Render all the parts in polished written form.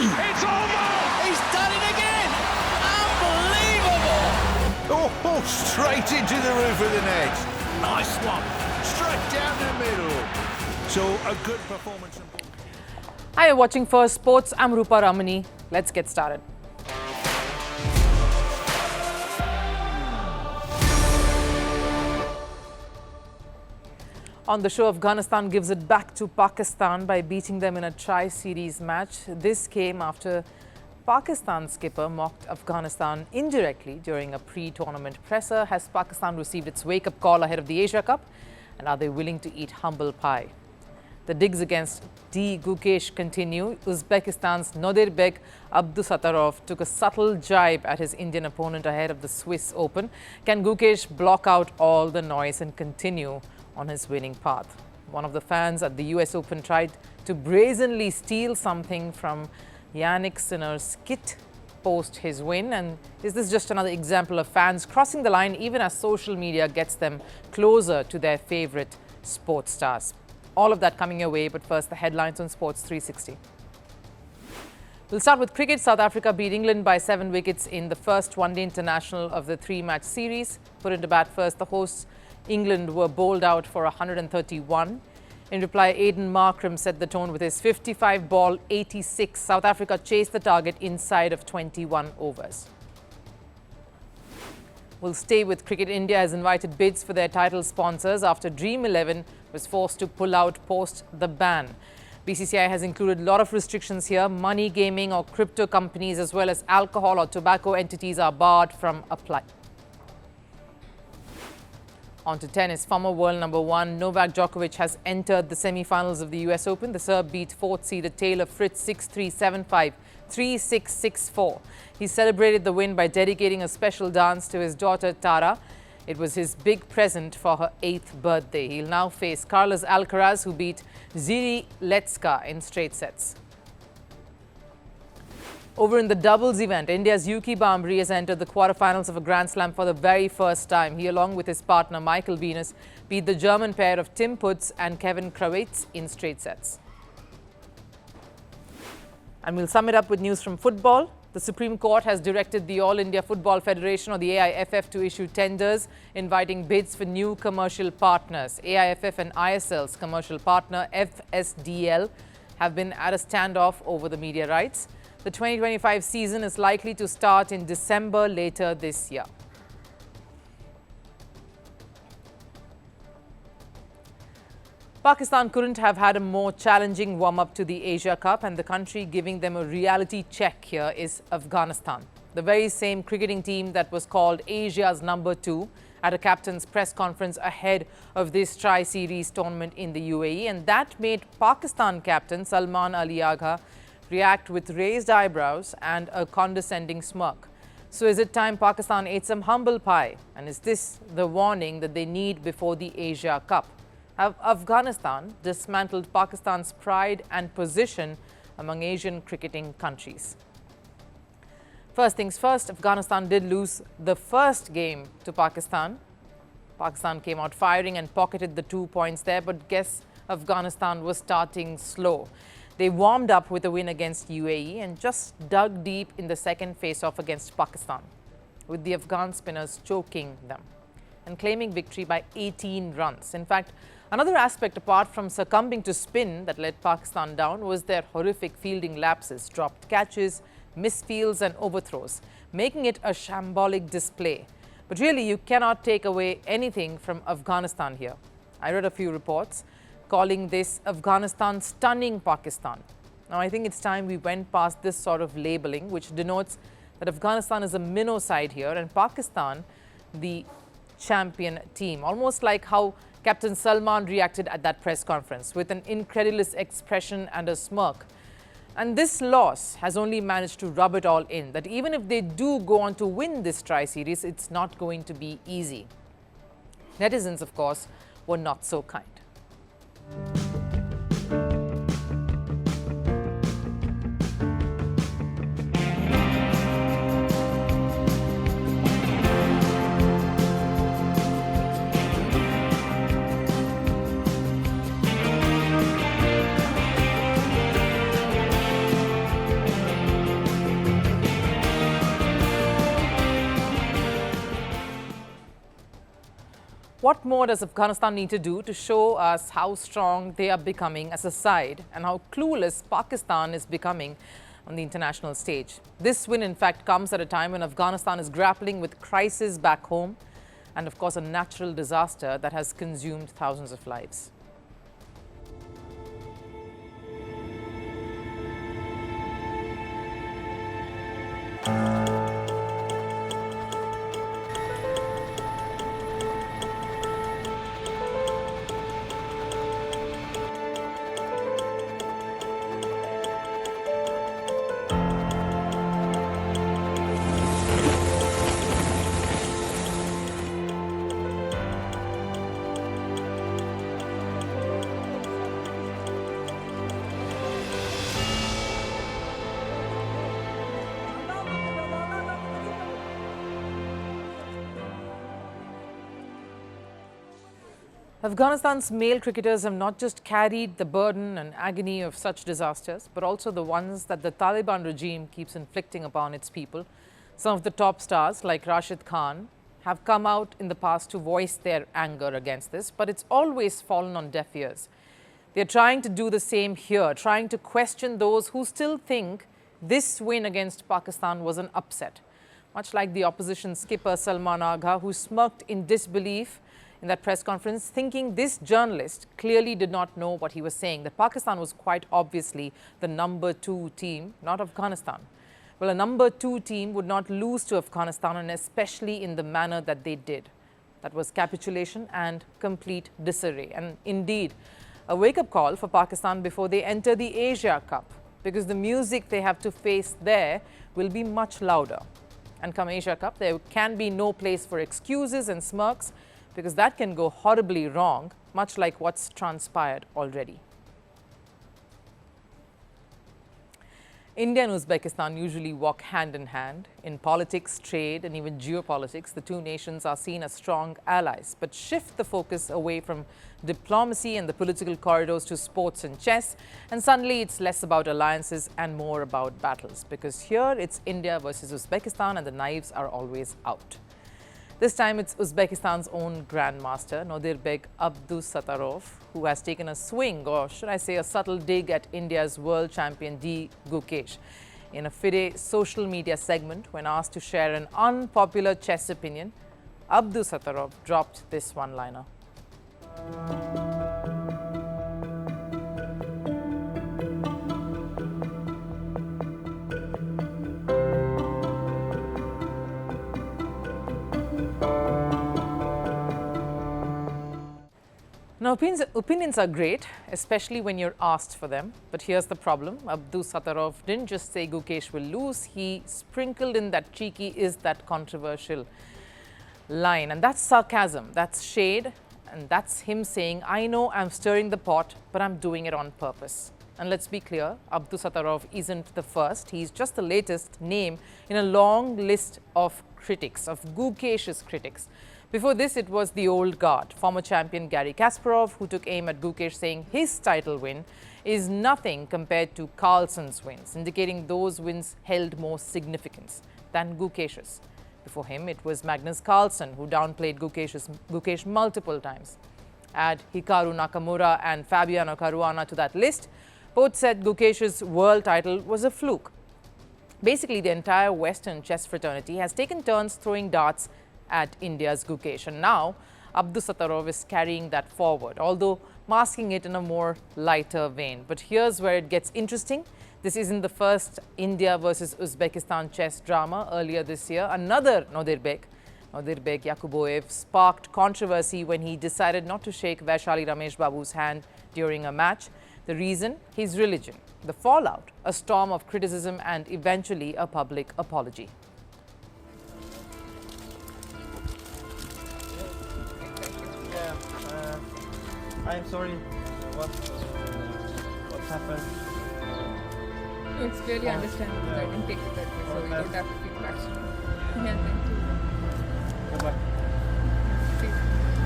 It's almost! He's done it again! Unbelievable! Oh, straight into the roof of the net. Nice one. Straight down the middle. So, a good performance. Hi, you're watching Firstpost. I'm Rupha Ramani. Let's get started. On the show, Afghanistan gives it back to Pakistan by beating them in a tri-series match. This came after Pakistan skipper mocked Afghanistan indirectly during a pre-tournament presser. Has Pakistan received its wake-up call ahead of the Asia Cup? And are they willing to eat humble pie? The digs against Gukesh continue. Uzbekistan's Nodirbek Abdusattorov took a subtle jibe at his Indian opponent ahead of the Swiss Open. Can Gukesh block out all the noise and continue on his winning path? One of the fans at the US Open tried to brazenly steal something from Jannik Sinner's kit post his win. And is this just another example of fans crossing the line even as social media gets them closer to their favorite sports stars? All of that coming your way, but first the headlines on Sports 360. We'll start with cricket. South Africa beat England by 7 wickets in the first one-day international of the 3-match series. Put into bat first, the hosts England were bowled out for 131. In reply, Aidan Markram set the tone with his 55-ball 86. South Africa chased the target inside of 21 overs. We'll stay with cricket. India has invited bids for their title sponsors after Dream 11 was forced to pull out post the ban. BCCI has included a lot of restrictions here. Money, gaming or crypto companies as well as alcohol or tobacco entities are barred from applying. On to tennis. Former world number 1 Novak Djokovic has entered the semi-finals of the US Open. The Serb beat 4th-seeded Taylor Fritz 6-3, 7-5, 3-6, 6-4. He celebrated the win by dedicating a special dance to his daughter Tara. It was his big present for her 8th birthday. He'll now face Carlos Alcaraz, who beat Ziri Letska in straight sets. Over in the doubles event, India's Yuki Bambri has entered the quarterfinals of a Grand Slam for the very first time. He, along with his partner Michael Venus, beat the German pair of Tim Putz and Kevin Krawietz in straight sets. And we'll sum it up with news from football. The Supreme Court has directed the All India Football Federation, or the AIFF, to issue tenders inviting bids for new commercial partners. AIFF and ISL's commercial partner FSDL have been at a standoff over the media rights. The 2025 season is likely to start in December later this year. Pakistan couldn't have had a more challenging warm-up to the Asia Cup, and the country giving them a reality check here is Afghanistan. The very same cricketing team that was called Asia's number 2 at a captain's press conference ahead of this tri-series tournament in the UAE, and that made Pakistan captain Salman Ali Agha react with raised eyebrows and a condescending smirk. So is it time Pakistan ate some humble pie? And is this the warning that they need before the Asia Cup? Have Afghanistan dismantled Pakistan's pride and position among Asian cricketing countries? First things first, Afghanistan did lose the first game to Pakistan. Pakistan came out firing and pocketed the 2 points there, but guess Afghanistan was starting slow. They warmed up with a win against UAE and just dug deep in the second face-off against Pakistan, with the Afghan spinners choking them and claiming victory by 18 runs. In fact, another aspect apart from succumbing to spin that let Pakistan down was their horrific fielding lapses, dropped catches, misfields and overthrows, making it a shambolic display. But really, you cannot take away anything from Afghanistan here. I read a few reports calling this Afghanistan stunning Pakistan. Now, I think it's time we went past this sort of labeling, which denotes that Afghanistan is a minnow side here and Pakistan the champion team. Almost like how Captain Salman reacted at that press conference, with an incredulous expression and a smirk. And this loss has only managed to rub it all in, that even if they do go on to win this tri-series, it's not going to be easy. Netizens, of course, were not so kind. What more does Afghanistan need to do to show us how strong they are becoming as a side and how clueless Pakistan is becoming on the international stage? This win, in fact, comes at a time when Afghanistan is grappling with crisis back home and, of course, a natural disaster that has consumed thousands of lives. Afghanistan's male cricketers have not just carried the burden and agony of such disasters, but also the ones that the Taliban regime keeps inflicting upon its people. Some of the top stars, like Rashid Khan, have come out in the past to voice their anger against this, but it's always fallen on deaf ears. They're trying to do the same here, trying to question those who still think this win against Pakistan was an upset. Much like the opposition skipper Salman Ali Agha, who smirked in disbelief in that press conference, thinking this journalist clearly did not know what he was saying, that Pakistan was quite obviously the number 2 team, not Afghanistan. Well, a number 2 team would not lose to Afghanistan, and especially in the manner that they did. That was capitulation and complete disarray. And indeed, a wake-up call for Pakistan before they enter the Asia Cup, because the music they have to face there will be much louder. And come Asia Cup, there can be no place for excuses and smirks, because that can go horribly wrong, much like what's transpired already. India and Uzbekistan usually walk hand in hand. In politics, trade, and even geopolitics, the two nations are seen as strong allies. But shift the focus away from diplomacy and the political corridors to sports and chess, and suddenly it's less about alliances and more about battles, because here it's India versus Uzbekistan and the knives are always out. This time it's Uzbekistan's own grandmaster, Nodirbek Abdusattorov, who has taken a swing, or should I say a subtle dig, at India's world champion Gukesh. In a FIDE social media segment, when asked to share an unpopular chess opinion, Abdusattorov dropped this one-liner. Now, opinions are great, especially when you're asked for them. But here's the problem. Abdusattorov didn't just say Gukesh will lose. He sprinkled in that cheeky, is that controversial line. And that's sarcasm, that's shade, and that's him saying, I know I'm stirring the pot, but I'm doing it on purpose. And let's be clear, Abdusattorov isn't the first. He's just the latest name in a long list of critics, of Gukesh's critics. Before this, it was the old guard, former champion Garry Kasparov, who took aim at Gukesh, saying his title win is nothing compared to Carlsen's wins, indicating those wins held more significance than Gukesh's. Before him, it was Magnus Carlsen, who downplayed Gukesh multiple times. Add Hikaru Nakamura and Fabiano Caruana to that list. Both said Gukesh's world title was a fluke. Basically, the entire Western chess fraternity has taken turns throwing darts at India's Gukesh, and now Abdusattorov is carrying that forward, although masking it in a more lighter vein. But here's where it gets interesting. This isn't the first India versus Uzbekistan chess drama. Earlier this year, another Nodirbek Yakuboev, sparked controversy when he decided not to shake Vaishali Ramesh Babu's hand during a match. The reason? His religion. The fallout? A storm of criticism and eventually a public apology. I'm sorry. What happened? No, it's clearly understandable. Yeah. I didn't take it that way, so you Okay. don't have to feel bad. Yeah, thank you. Goodbye. See you.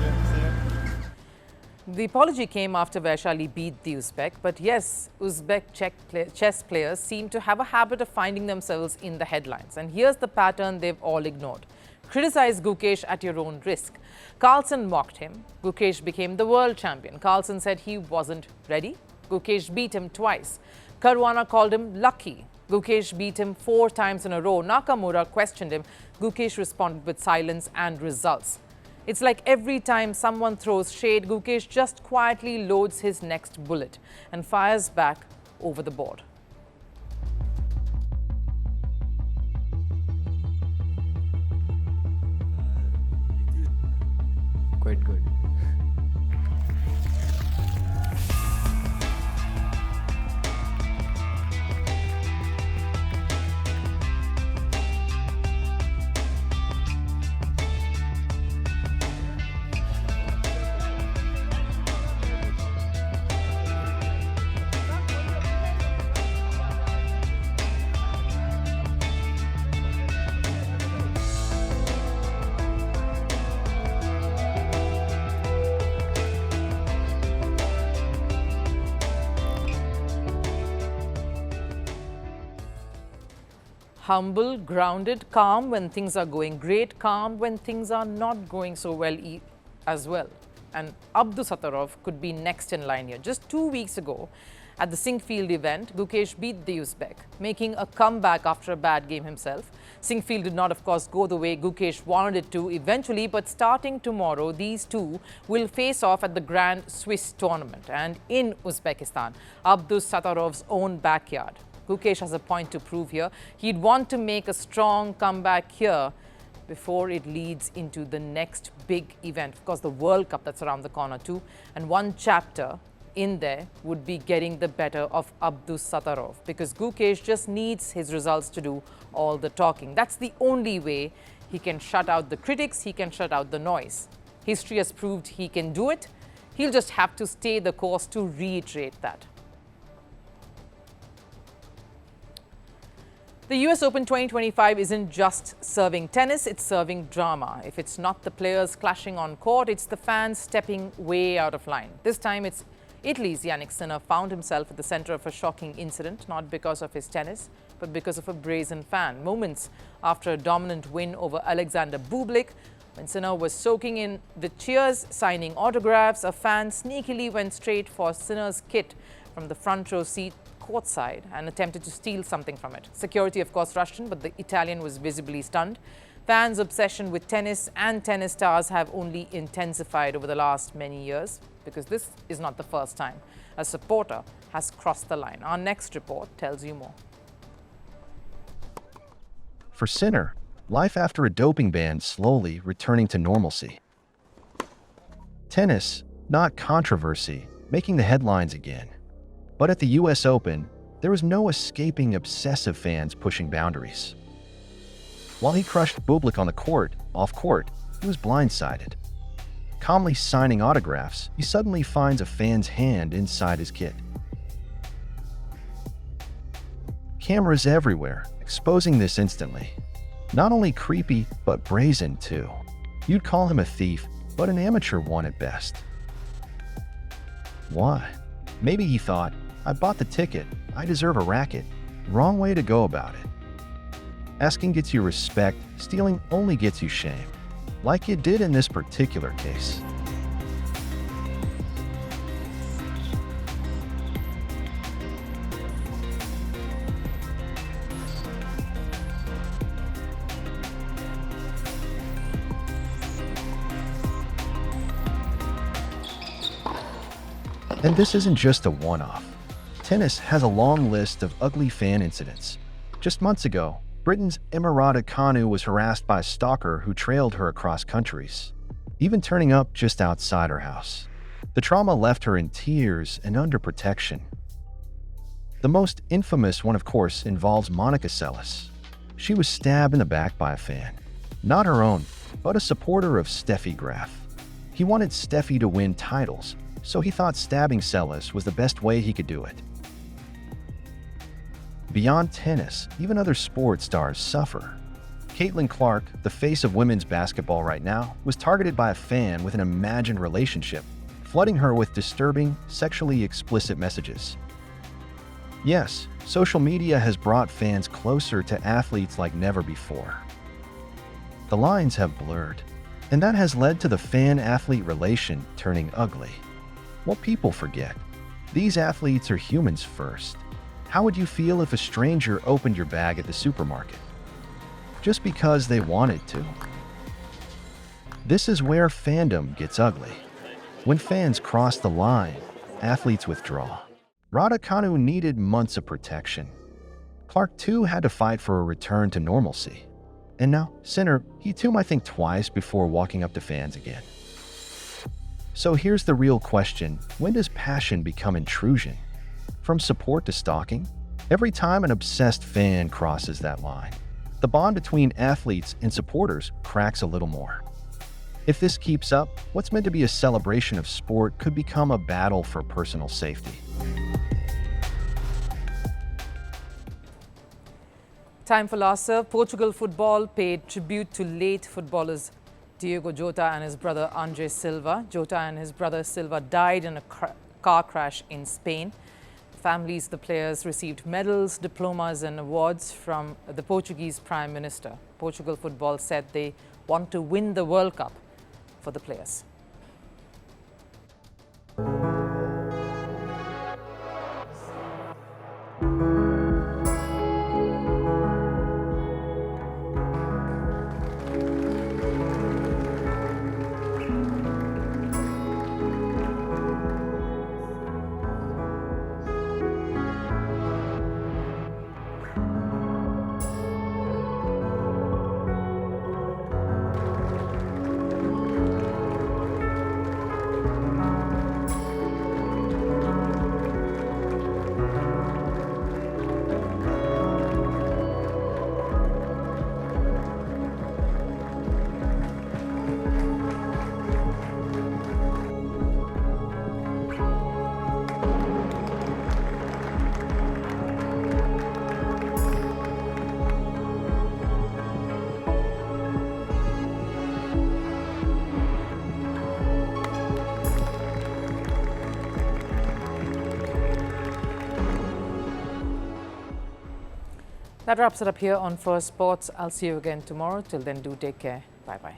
Yeah, see you. The apology came after Vaishali beat the Uzbek, but yes, Uzbek chess players seem to have a habit of finding themselves in the headlines. And here's the pattern they've all ignored. criticize Gukesh at your own risk. Carlsen mocked him. Gukesh became the world champion. Carlsen said he wasn't ready. Gukesh beat him twice. Caruana called him lucky. Gukesh beat him 4 times in a row. Nakamura questioned him. Gukesh responded with silence and results. It's like every time someone throws shade, Gukesh just quietly loads his next bullet and fires back over the board. Quite good. Humble, grounded, calm when things are going great, calm when things are not going so well as well. And Abdusattorov could be next in line here. Just 2 weeks ago, at the Sinquefield event, Gukesh beat the Uzbek, making a comeback after a bad game himself. Sinquefield did not, of course, go the way Gukesh wanted it to eventually, but starting tomorrow, these two will face off at the Grand Swiss tournament and in Uzbekistan, Abdusattorov's own backyard. Gukesh has a point to prove here. He'd want to make a strong comeback here before it leads into the next big event. Of course, the World Cup that's around the corner too. And one chapter in there would be getting the better of Abdusattorov, because Gukesh just needs his results to do all the talking. That's the only way he can shut out the critics, he can shut out the noise. History has proved he can do it. He'll just have to stay the course to reiterate that. The US Open 2025 isn't just serving tennis, it's serving drama. If it's not the players clashing on court, it's the fans stepping way out of line. This time it's Italy's Jannik Sinner found himself at the center of a shocking incident, not because of his tennis, but because of a brazen fan. Moments after a dominant win over Alexander Bublik, when Sinner was soaking in the cheers, signing autographs, a fan sneakily went straight for Sinner's kit from the front row seat courtside and attempted to steal something from it. Security, of course, rushed in, but the Italian was visibly stunned. Fans' obsession with tennis and tennis stars have only intensified over the last many years, because this is not the first time a supporter has crossed the line. Our next report tells you more. For Sinner, life after a doping ban slowly returning to normalcy. Tennis, not controversy, making the headlines again. But at the US Open, there was no escaping obsessive fans pushing boundaries. While he crushed Bublik on the court, off-court, he was blindsided. Calmly signing autographs, he suddenly finds a fan's hand inside his kit. Cameras everywhere, exposing this instantly. Not only creepy, but brazen too. You'd call him a thief, but an amateur one at best. Why? Maybe he thought, I bought the ticket, I deserve a racket. Wrong way to go about it. Asking gets you respect, stealing only gets you shame. Like it did in this particular case. And this isn't just a one-off. Tennis has a long list of ugly fan incidents. Just months ago, Britain's Emirata Kanu was harassed by a stalker who trailed her across countries, even turning up just outside her house. The trauma left her in tears and under protection. The most infamous one, of course, involves Monica Seles. She was stabbed in the back by a fan. Not her own, but a supporter of Steffi Graf. He wanted Steffi to win titles, so he thought stabbing Seles was the best way he could do it. Beyond tennis, even other sports stars suffer. Caitlin Clark, the face of women's basketball right now, was targeted by a fan with an imagined relationship, flooding her with disturbing, sexually explicit messages. Yes, social media has brought fans closer to athletes like never before. The lines have blurred, and that has led to the fan-athlete relation turning ugly. What people forget, these athletes are humans first. How would you feel if a stranger opened your bag at the supermarket? Just because they wanted to. This is where fandom gets ugly. When fans cross the line, athletes withdraw. Raducanu needed months of protection. Clark too had to fight for a return to normalcy. And now, Sinner, he too might think twice before walking up to fans again. So here's the real question: when does passion become intrusion? From support to stalking? Every time an obsessed fan crosses that line, the bond between athletes and supporters cracks a little more. If this keeps up, what's meant to be a celebration of sport could become a battle for personal safety. Time for last serve. Portugal football paid tribute to late footballers Diogo Jota and his brother Andre Silva. Jota and his brother Silva died in a car crash in Spain. Families of the players received medals, diplomas and awards from the Portuguese Prime Minister. Portugal football said they want to win the World Cup for the players. That wraps it up here on First Sports. I'll see you again tomorrow. Till then, do take care. Bye-bye.